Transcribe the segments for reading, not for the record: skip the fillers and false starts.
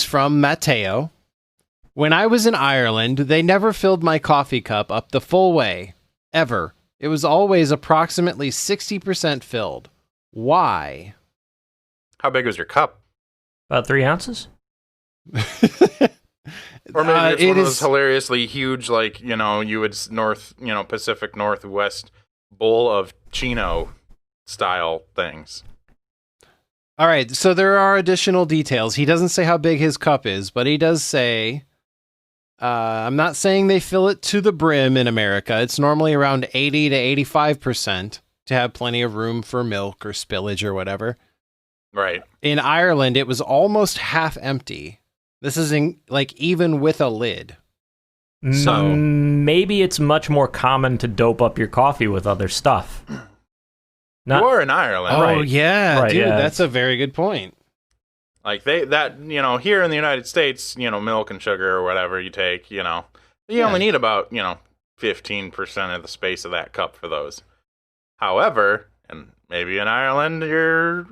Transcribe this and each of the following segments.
from Matteo. When I was in Ireland, they never filled my coffee cup up the full way. Ever. It was always approximately 60% filled. Why? How big was your cup? About 3 ounces? Or maybe it's one of those hilariously huge, like, you would Pacific Northwest bowl of Chino style things. All right, so there are additional details. He doesn't say how big his cup is, but he does say, I'm not saying they fill it to the brim in America. It's normally around 80 to 85% to have plenty of room for milk or spillage or whatever. Right. In Ireland, it was almost half empty. This is even with a lid. So maybe it's much more common to dope up your coffee with other stuff. You are in Ireland. Oh, right. yeah, right, dude, yeah. That's a very good point. Like here in the United States, milk and sugar or whatever you take, you only need about, 15% of the space of that cup for those. However, and maybe in Ireland, you're,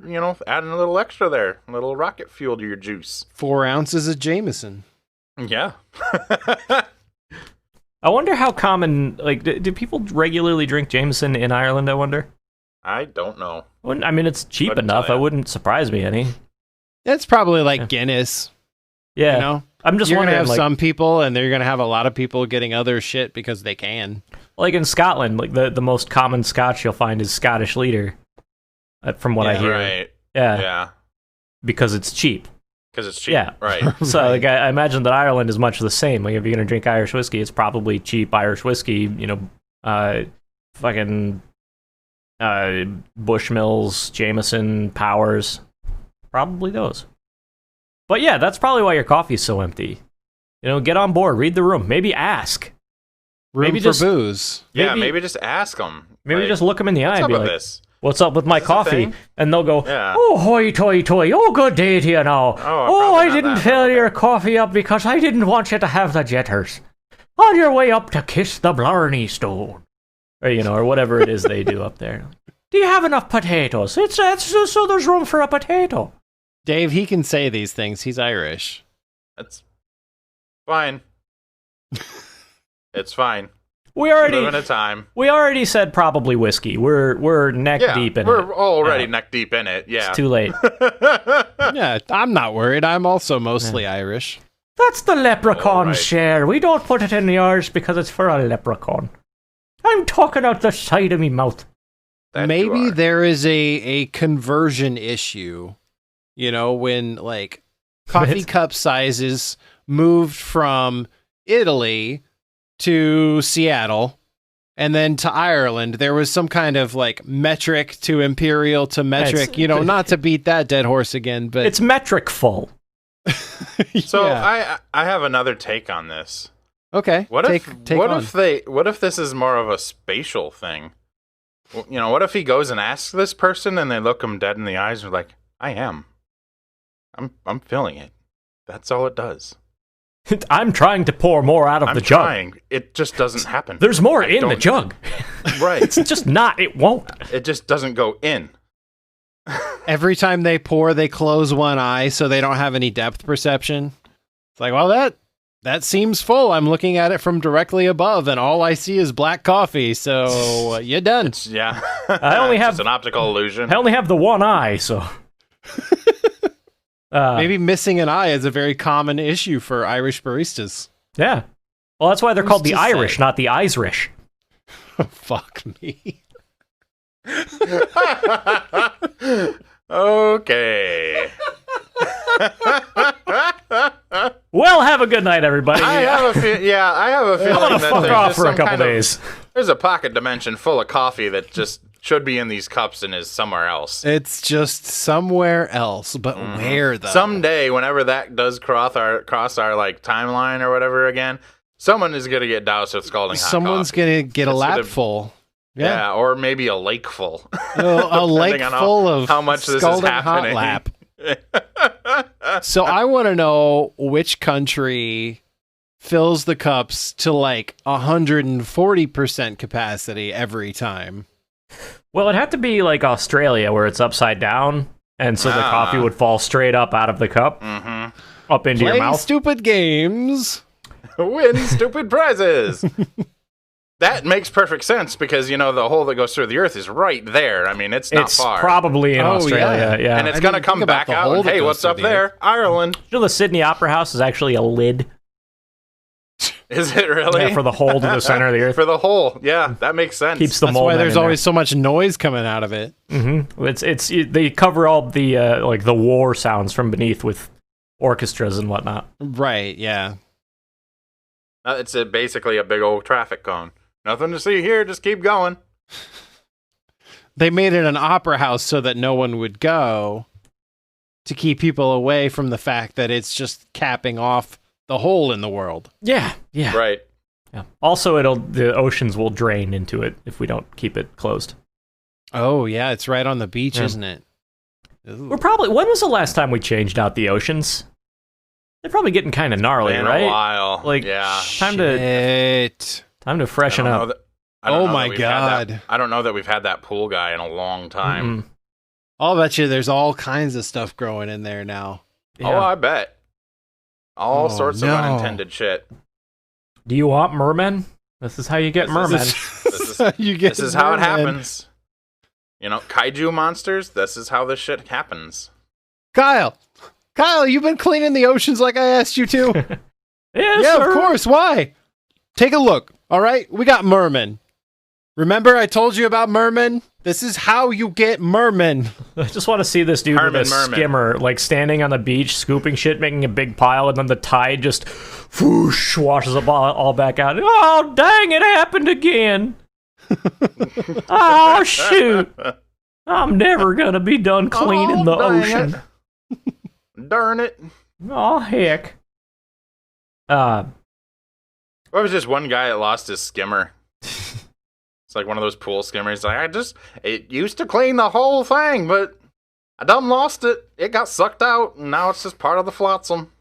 adding a little extra there, a little rocket fuel to your juice. 4 ounces of Jameson. Yeah. I wonder how common, do people regularly drink Jameson in Ireland, I wonder? I don't know. I mean, it's cheap enough. It wouldn't surprise me any. It's probably like Guinness. Yeah. I'm just you're wondering, going to have some people, and they're going to have a lot of people getting other shit because they can. Like in Scotland, the most common scotch you'll find is Scottish Leader, from what I hear. Right. Yeah. Because it's cheap. Because it's cheap. Yeah. Right. So I imagine that Ireland is much the same. Like if you're going to drink Irish whiskey, it's probably cheap Irish whiskey, fucking Bushmills, Jameson, Powers. Probably those. But yeah, that's probably why your coffee's so empty. Get on board, read the room, maybe ask. Maybe for booze. Yeah, maybe just ask them. Maybe just look them in the eye and be like, this? What's up with my coffee? And they'll go, oh, hoy toy toy, oh, good day to you now. I didn't fill your coffee up because I didn't want you to have the jitters. On your way up to kiss the Blarney Stone. Or whatever it is they do up there. Do you have enough potatoes? It's so there's room for a potato. Dave, he can say these things. He's Irish. That's fine. It's fine. We already live in a time. We already said probably whiskey. We're neck deep in it. We're already neck deep in it. Yeah. It's too late. Yeah, I'm not worried. I'm also mostly Irish. That's the leprechaun's share. We don't put it in the Irish because it's for a leprechaun. I'm talking out the side of me mouth. Maybe there is a conversion issue. When coffee cup sizes moved from Italy to Seattle and then to Ireland, there was some kind of metric to imperial to metric, not to beat that dead horse again, but it's metric full. So I have another take on this. Okay. What if this is more of a spatial thing? What if he goes and asks this person and they look him dead in the eyes and are like, I am. I'm feeling it. That's all it does. I'm trying to pour more out of the jug. I'm trying. It just doesn't happen. There's more in the jug. Right. It's just not. It won't. It just doesn't go in. Every time they pour, they close one eye so they don't have any depth perception. It's like, well, that seems full. I'm looking at it from directly above, and all I see is black coffee. So you're done. I only have an optical illusion. I only have the one eye, so. Maybe missing an eye is a very common issue for Irish baristas. Yeah. Well, that's why they're called the Irish, not the Irish. Fuck me. Okay. Well, have a good night, everybody. I have a feeling I'm gonna fuck off for a couple days. There's a pocket dimension full of coffee that just should be in these cups and is somewhere else. It's just somewhere else, but where though? Someday, whenever that does cross our timeline or whatever again, someone is gonna get doused with scalding hot Someone's coffee. gonna get a lap full. Yeah, or maybe a lake full. A lake full of how much this is happening. Hot lap. So I want to know which country fills the cups to 140% capacity every time. Well, it'd have to be like Australia, where it's upside down, and so the coffee would fall straight up out of the cup. Mm-hmm. up into your mouth. Stupid games. Win stupid prizes. That makes perfect sense because, the hole that goes through the earth is right there. I mean, it's not far. It's probably in Australia, yeah. And it's going to come back out and, hey, what's up there? Ireland. The Sydney Opera House is actually a lid. Is it really? Yeah, for the hole to the center of the earth. For the hole, yeah, that makes sense. Keeps the That's mold why there's in always so much noise coming out of it. Mm-hmm. They cover all the the war sounds from beneath with orchestras and whatnot. Right, yeah. It's basically a big old traffic cone. Nothing to see here, just keep going. They made it an opera house so that no one would go to keep people away from the fact that it's just capping off the hole in the world. Yeah. Right. Yeah. Also, the oceans will drain into it if we don't keep it closed. Oh, yeah, it's right on the beach, isn't it? When was the last time we changed out the oceans? They're probably getting kind of gnarly, right? A while. Yeah. Time to freshen up. Oh my God. I don't know that we've had that pool guy in a long time. Mm-mm. I'll bet you there's all kinds of stuff growing in there now. Yeah. Oh, I bet. All sorts of unintended shit. Do you want mermen? This is how you get mermen. This is how it happens. Kaiju monsters, this is how this shit happens. Kyle, you've been cleaning the oceans like I asked you to. Yes, yeah, sir. Of course. Why? Take a look. All right, we got mermen. Remember I told you about mermen? This is how you get mermen. I just want to see this dude with a skimmer, standing on the beach, scooping shit, making a big pile, and then the tide just whoosh, washes it all back out. Oh, dang, it happened again. Oh, shoot. I'm never going to be done cleaning the ocean. Darn it. Oh, heck. What was just one guy that lost his skimmer? It's like one of those pool skimmers. Like, it used to clean the whole thing, but I done lost it. It got sucked out, and now it's just part of the flotsam.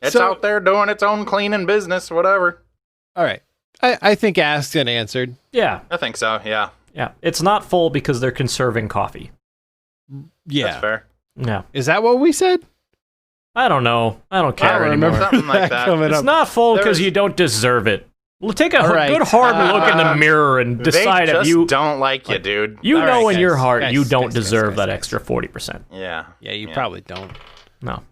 It's out there doing its own cleaning business, whatever. All right. I think asked and answered. Yeah. I think so, yeah. Yeah. It's not full because they're conserving coffee. Yeah. That's fair. Yeah. Is that what we said? I don't know. I don't care anymore. Something like that. It's not full because you don't deserve it. Well, take a good hard look in the mirror and decide if you don't like you, dude. You know in your heart you don't deserve that extra 40%. Yeah. Yeah, you probably don't. No.